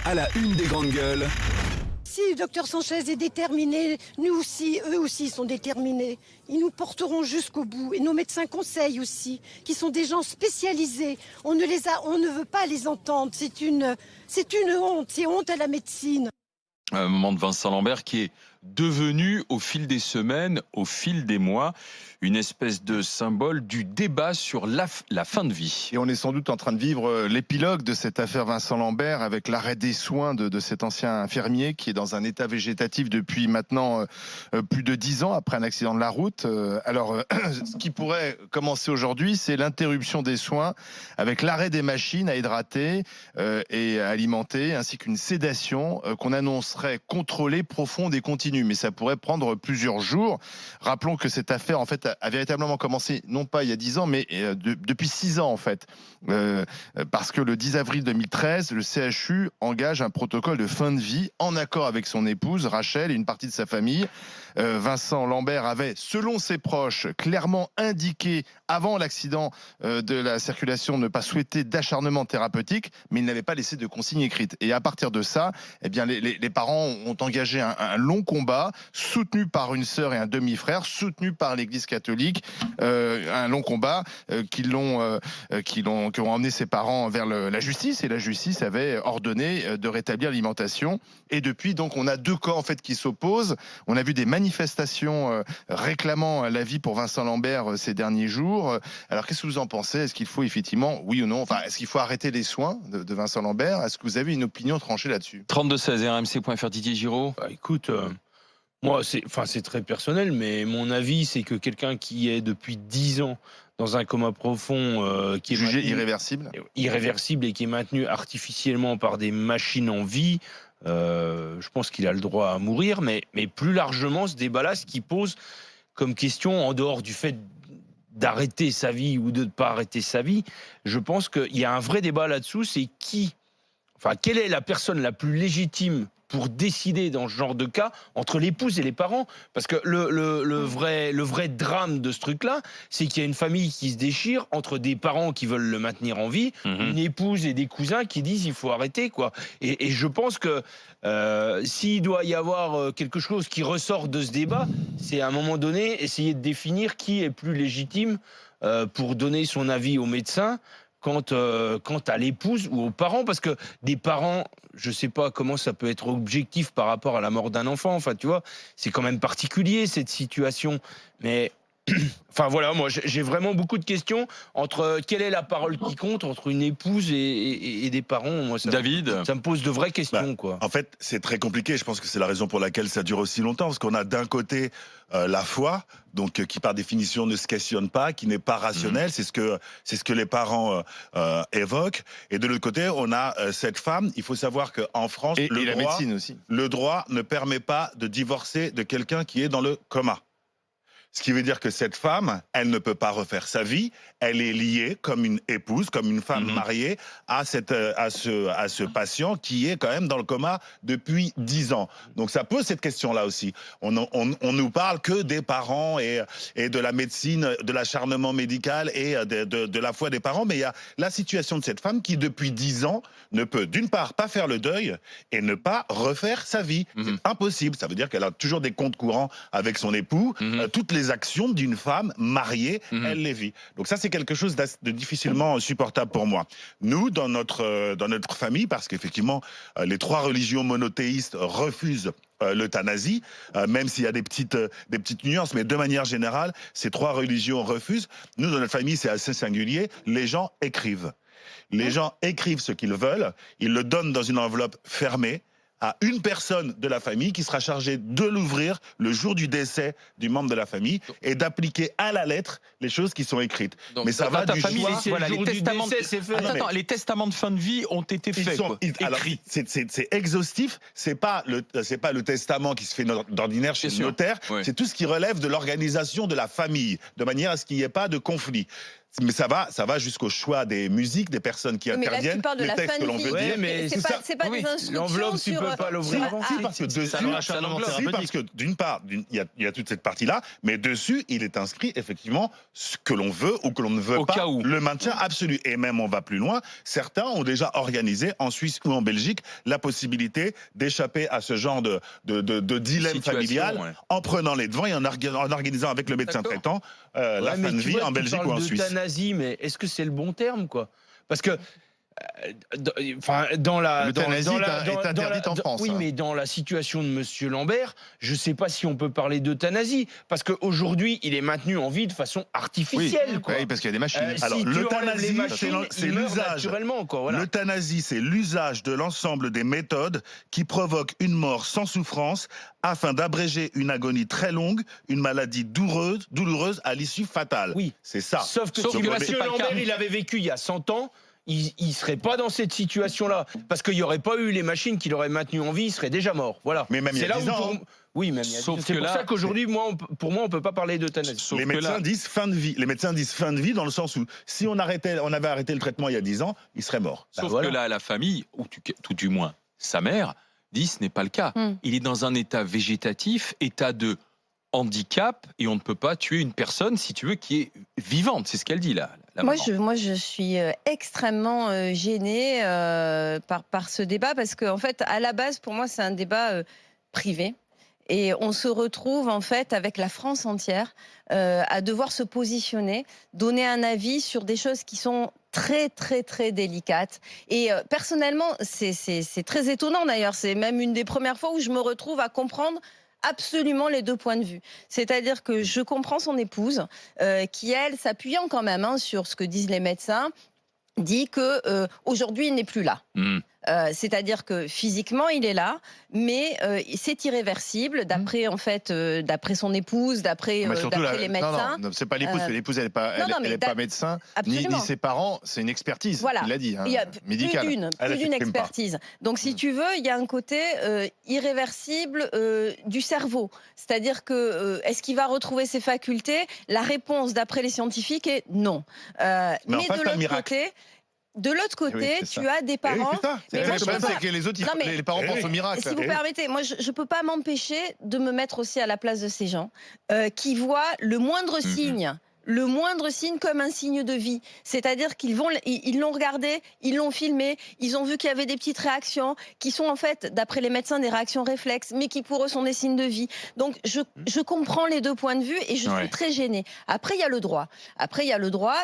À la une des grandes gueules. Si le docteur Sanchez est déterminé, nous aussi, eux aussi sont déterminés. Ils nous porteront jusqu'au bout. Et nos médecins conseils aussi, qui sont des gens spécialisés. On ne veut pas les entendre. C'est une honte. C'est honte à la médecine. Un moment de Vincent Lambert qui est devenu, au fil des semaines, au fil des mois, une espèce de symbole du débat sur la fin de vie. Et on est sans doute en train de vivre l'épilogue de cette affaire Vincent Lambert avec l'arrêt des soins de cet ancien infirmier qui est dans un état végétatif depuis maintenant plus de 10 ans après un accident de la route. Alors, ce qui pourrait commencer aujourd'hui, c'est l'interruption des soins avec l'arrêt des machines à hydrater et à alimenter, ainsi qu'une sédation qu'on annoncerait contrôlée, profonde et continue. Mais ça pourrait prendre plusieurs jours. Rappelons que cette affaire, en fait, a véritablement commencé, non pas il y a 10 ans, mais depuis 6 ans, en fait. Parce que le 10 avril 2013, le CHU engage un protocole de fin de vie en accord avec son épouse, Rachel, et une partie de sa famille. Vincent Lambert avait, selon ses proches, clairement indiqué avant l'accident de la circulation ne pas souhaiter d'acharnement thérapeutique, mais il n'avait pas laissé de consigne écrite. Et à partir de ça, eh bien, les parents ont engagé un long combat, soutenu par une sœur et un demi-frère, soutenu par l'Église catholique, un long combat qui ont emmené ses parents vers la justice, et la justice avait ordonné de rétablir l'alimentation. Et depuis, donc, on a deux camps en fait qui s'opposent. On a vu des manifestations réclamant la vie pour Vincent Lambert ces derniers jours. Alors, qu'est-ce que vous en pensez? Est-ce qu'il faut effectivement, oui ou non, enfin, est-ce qu'il faut arrêter les soins de Vincent Lambert? Est-ce que vous avez une opinion tranchée là-dessus? 32-16, rmc.fr, Didier Giraud. Écoute, moi, c'est très personnel, mais mon avis, c'est que quelqu'un qui est depuis 10 ans dans un coma profond, qui est Jugé maintenu, irréversible et qui est maintenu artificiellement par des machines en vie, je pense qu'il a le droit à mourir. Mais plus largement, ce débat-là, ce qui pose comme question, en dehors du fait d'arrêter sa vie ou de ne pas arrêter sa vie, je pense qu'il y a un vrai débat là-dessous, c'est quelle est la personne la plus légitime pour décider dans ce genre de cas entre l'épouse et les parents? Parce que le vrai drame de ce truc-là, c'est qu'il y a une famille qui se déchire entre des parents qui veulent le maintenir en vie, une épouse et des cousins qui disent il faut arrêter, quoi. Et je pense que s'il doit y avoir quelque chose qui ressort de ce débat, c'est à un moment donné essayer de définir qui est plus légitime pour donner son avis au médecin quant à l'épouse ou aux parents, parce que des parents, je sais pas comment ça peut être objectif par rapport à la mort d'un enfant, enfin tu vois, c'est quand même particulier cette situation, mais enfin voilà, moi j'ai vraiment beaucoup de questions entre quelle est la parole qui compte entre une épouse et des parents. Moi, David, ça me pose de vraies questions, quoi. En fait, c'est très compliqué. Je pense que c'est la raison pour laquelle ça dure aussi longtemps, parce qu'on a d'un côté la foi, donc qui par définition ne se questionne pas, qui n'est pas rationnelle. C'est ce que les parents évoquent. Et de l'autre côté, on a cette femme. Il faut savoir qu'en France, et la médecine aussi. Le droit ne permet pas de divorcer de quelqu'un qui est dans le coma. Ce qui veut dire que cette femme, elle ne peut pas refaire sa vie. Elle est liée comme une épouse, comme une femme mariée à ce patient qui est quand même dans le coma depuis 10 ans. Donc ça pose cette question-là aussi. On nous parle que des parents et de la médecine, de l'acharnement médical et de la foi des parents. Mais il y a la situation de cette femme qui, depuis 10 ans, ne peut d'une part pas faire le deuil et ne pas refaire sa vie. C'est impossible. Ça veut dire qu'elle a toujours des comptes courants avec son époux. Toutes les actions d'une femme mariée, elle les vit. Donc ça, c'est quelque chose de difficilement supportable pour moi. Nous, dans notre famille, parce qu'effectivement, les 3 religions monothéistes refusent l'euthanasie, même s'il y a des petites nuances, mais de manière générale, ces 3 religions refusent. Nous, dans notre famille, c'est assez singulier. Les gens écrivent. Les gens écrivent ce qu'ils veulent. Ils le donnent dans une enveloppe fermée à une personne de la famille qui sera chargée de l'ouvrir le jour du décès du membre de la famille et d'appliquer à la lettre les choses qui sont écrites. Donc, mais ça va du famille, choix. voilà, les testaments, les testaments de fin de vie ont été faits. Alors, c'est exhaustif. C'est pas le testament qui se fait d'ordinaire chez le notaire. Ouais. C'est tout ce qui relève de l'organisation de la famille, de manière à ce qu'il n'y ait pas de conflit. Mais ça va jusqu'au choix des musiques, des personnes qui Mais là, tu interviennent, parles de les la textes fin que de l'on vie. veut dire. mais C'est pas des instructions l'enveloppe, tu sur... peux pas l'ouvrir avant. Si, parce que dessus, si, parce que d'une part, il y a toute cette partie-là, mais dessus, il est inscrit effectivement ce que l'on veut ou que l'on ne veut Au pas, cas où. le maintien absolu. Et même, on va plus loin, certains ont déjà organisé, en Suisse ou en Belgique, la possibilité d'échapper à ce genre de dilemme Situation, familial ouais. en prenant les devants et en organisant avec le médecin D'accord. traitant la fin de vie en Belgique ou en Suisse. L'euthanasie, mais est-ce que c'est le bon terme, quoi? Parce que dans la L'euthanasie est interdite en France. Oui, hein. mais dans la situation de Monsieur Lambert, je ne sais pas si on peut parler d'euthanasie, parce qu'aujourd'hui, il est maintenu en vie de façon artificielle. Quoi. Oui, parce qu'il y a des machines. Alors, Si tu enlèves l'euthanasie, les machines, c'est il meurt l'usage. naturellement, quoi. Voilà. L'euthanasie, c'est l'usage de l'ensemble des méthodes qui provoquent une mort sans souffrance afin d'abréger une agonie très longue, une maladie douloureuse à l'issue fatale. Oui. C'est ça. Sauf que Sauf si que là, Monsieur c'est pas le Lambert, cas. il avait vécu il y a 100 ans, il ne serait pas dans cette situation-là. Parce qu'il n'y aurait pas eu les machines qui l'auraient maintenu en vie, il serait déjà mort. Voilà. Mais même il y a C'est là 10 où ans. Oui, même il y a 10 ans. Sauf C'est que pour là, ça qu'aujourd'hui, pour moi, on ne peut pas parler d'euthanasie. Sauf Les que médecins là- disent fin de vie. Les médecins disent fin de vie dans le sens où si on avait arrêté le traitement il y a 10 ans, il serait mort. Sauf voilà. que là, la famille, ou tout du moins sa mère, dit ce n'est pas le cas. Il est dans un état végétatif, état de handicap, et on ne peut pas tuer une personne, si tu veux, qui est vivante. C'est ce qu'elle dit là. la maman. Moi, je suis extrêmement gênée par ce débat parce que, en fait, à la base, pour moi, c'est un débat privé. Et on se retrouve, en fait, avec la France entière à devoir se positionner, donner un avis sur des choses qui sont très, très, très délicates. Et personnellement, c'est très étonnant, d'ailleurs. C'est même une des premières fois où je me retrouve à comprendre absolument les deux points de vue. C'est-à-dire que je comprends son épouse qui, elle, s'appuyant quand même sur ce que disent les médecins, dit que aujourd'hui il n'est plus là. C'est-à-dire que physiquement il est là, mais c'est irréversible d'après en fait d'après son épouse, d'après les médecins. Non, c'est pas l'épouse, l'épouse elle n'est pas, pas médecin, ni ses parents, c'est une expertise. Voilà. Il l'a dit, hein, Il y a médicale. plus d'une expertise. Donc si tu veux, il y a un côté irréversible du cerveau. C'est-à-dire que est-ce qu'il va retrouver ses facultés? La réponse d'après les scientifiques est non. Mais de l'autre côté, tu as des parents. Le problème, c'est que les autres, les parents pensent au miracle. Si vous permettez, moi, je ne peux pas m'empêcher de me mettre aussi à la place de ces gens qui voient le moindre signe. Le moindre signe comme un signe de vie. C'est-à-dire ils l'ont regardé, ils l'ont filmé, ils ont vu qu'il y avait des petites réactions qui sont en fait, d'après les médecins, des réactions réflexes, mais qui pour eux sont des signes de vie. Donc je comprends les deux points de vue et je suis très gênée. Après, il y a le droit.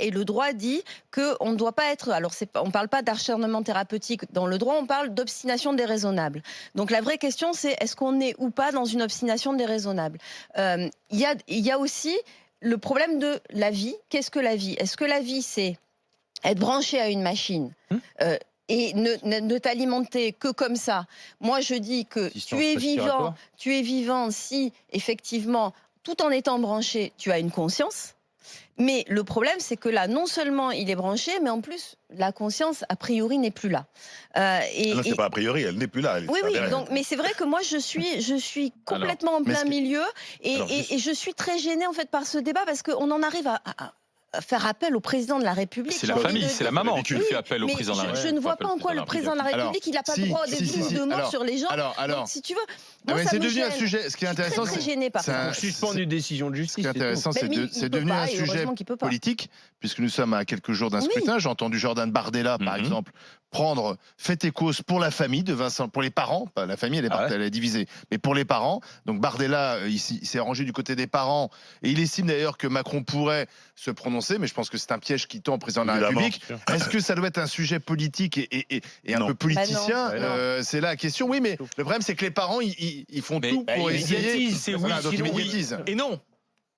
Et le droit dit qu'on ne doit pas être... Alors, on ne parle pas d'acharnement thérapeutique dans le droit, on parle d'obstination déraisonnable. Donc la vraie question, c'est est-ce qu'on est ou pas dans une obstination déraisonnable? Il y a aussi... le problème de la vie. Qu'est-ce que la vie? Est-ce que la vie, c'est être branché à une machine et ne t'alimenter que comme ça? Moi, je dis que tu es vivant si, effectivement, tout en étant branché, tu as une conscience. Mais le problème, c'est que là, non seulement il est branché, mais en plus, la conscience, a priori, n'est plus là. Non, c'est pas a priori, elle n'est plus là. Oui, donc, mais c'est vrai que moi, je suis complètement en plein milieu et je suis très gênée, en fait, par ce débat parce qu'on en arrive à faire appel au président de la République. C'est la famille, c'est la maman qui fait appel au président de la République. Je ne vois pas en quoi le président de la République, il n'a pas le droit de vie ou de mort sur les gens. Donc, si tu veux, moi, ça c'est me devenu gêne. un sujet. Ce qui est intéressant, c'est gêné par ça. Suspendre une décision de justice. Ce qui est intéressant, c'est devenu un sujet politique, puisque nous sommes à quelques jours d'un scrutin. J'ai entendu Jordan Bardella, par exemple, prendre fait et cause pour la famille de Vincent, pour les parents. La famille, elle est divisée, mais pour les parents. Donc Bardella, il s'est rangé du côté des parents, et il estime d'ailleurs que Macron pourrait se prononcer, mais je pense que c'est un piège qui tend au président de la République. Est-ce que ça doit être un sujet politique et un peu politicien? C'est là la question. Oui, mais le problème, c'est que les parents, ils font tout pour essayer. Et non.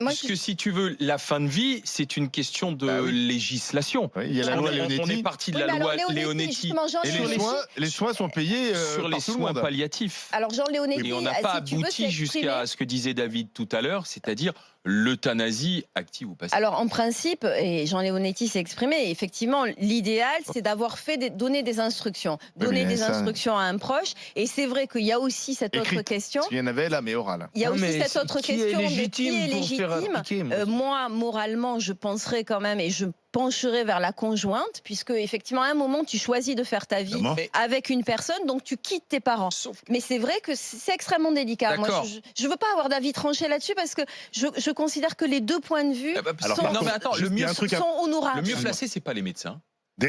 Parce que si tu veux, la fin de vie, c'est une question de législation. Il y a la loi Leonetti. On est parti de la loi Leonetti. Et les soins sont payés sur les soins palliatifs. Alors Jean Leonetti, et on n'a pas abouti jusqu'à ce que disait David tout à l'heure, c'est-à-dire l'euthanasie active ou passive. Alors en principe, et Jean Leonetti s'est exprimé, effectivement, l'idéal, c'est d'avoir donné des instructions. Donner des instructions à un proche. Et c'est vrai qu'il y a aussi cette autre question. Il y en avait là, mais orale. Il y a aussi cette autre question de qui est légitime. Moi, moralement, je penserais quand même, et je pencherait vers la conjointe, puisque effectivement, à un moment, tu choisis de faire ta vie Évidemment. avec une personne, donc tu quittes tes parents. Mais c'est vrai que c'est extrêmement délicat. Moi, D'accord. je ne veux pas avoir d'avis tranché là-dessus, parce que je considère que les deux points de vue Alors, sont, par non, mais contre, attends, juste, il y a un truc à- sont honorables. Le mieux placé, c'est pas les médecins.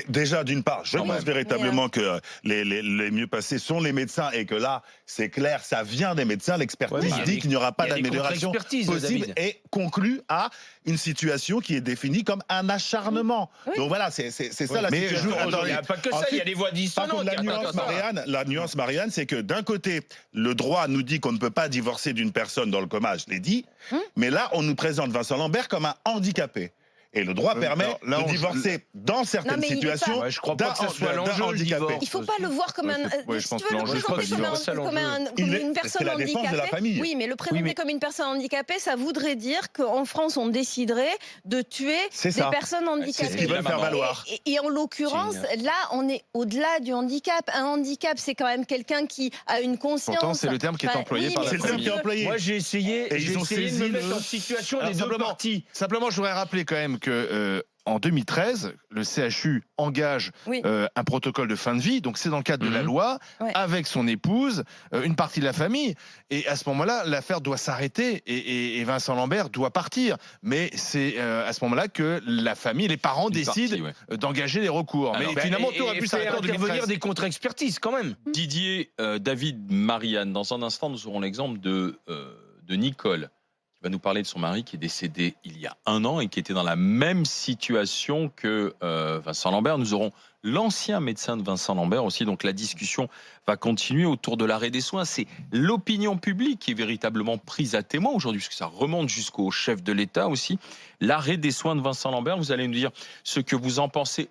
Déjà, d'une part, je Quand pense même. véritablement que les mieux passés sont les médecins et que là, c'est clair, ça vient des médecins. L'expertise Ouais, mais dit qu'il n'y aura pas il y a des d'amélioration contre-expertises, possible David. et conclut à une situation qui est définie comme un acharnement. Oui. Donc voilà, c'est ça Ouais, la mais situation. Il n'y a pas que ça, il y a des voix Par dissonantes. contre, la nuance, Marianne, c'est que d'un côté, le droit nous dit qu'on ne peut pas divorcer d'une personne dans le coma, je l'ai dit, mais là, on nous présente Vincent Lambert comme un handicapé. Et le droit permet alors, là, de on- divorcer dans certaines mais il est pas- situations Ouais, je crois pas que ça soit d'un l'enjeu, le handicapé. divorce. Il ne faut pas le voir comme Ouais, un. je Si pense tu veux que le l'enjeu, c'est présenter pas comme, divorce. comme C'est une personne la défense de la handicapée. famille. Oui, mais le présenter mais- comme une personne handicapée, ça voudrait dire qu'en France, on déciderait de tuer C'est des ça. personnes handicapées. C'est ce qu'ils veulent faire valoir. Et en l'occurrence, là, on est au-delà du handicap. Un handicap, c'est quand même quelqu'un qui a une conscience. Pourtant, c'est le terme qui est employé par la C'est le terme qui est employé. Moi, j'ai essayé, Et ils ont de saisi me mettre le- en situation Alors, des deux simplement- parties. Simplement, je voudrais rappeler quand même que en 2013, le CHU engage Oui. un protocole de fin de vie, donc c'est dans le cadre de la loi, Ouais. avec son épouse, une partie de la famille. Et à ce moment-là, l'affaire doit s'arrêter et Vincent Lambert doit partir. Mais c'est à ce moment-là que la famille, les parents Une décident partie, ouais. d'engager les recours. Alors, mais finalement, tout aurait pu s'arrêter en faire intervenir 2013. des contre-expertises quand même. Didier, David, Marianne, dans un instant, nous aurons l'exemple de Nicole, qui va nous parler de son mari qui est décédé il y a 1 an et qui était dans la même situation que Vincent Lambert. Nous aurons l'ancien médecin de Vincent Lambert aussi, donc la discussion va continuer autour de l'arrêt des soins. C'est l'opinion publique qui est véritablement prise à témoin aujourd'hui, puisque ça remonte jusqu'au chef de l'État aussi. L'arrêt des soins de Vincent Lambert, vous allez nous dire ce que vous en pensez.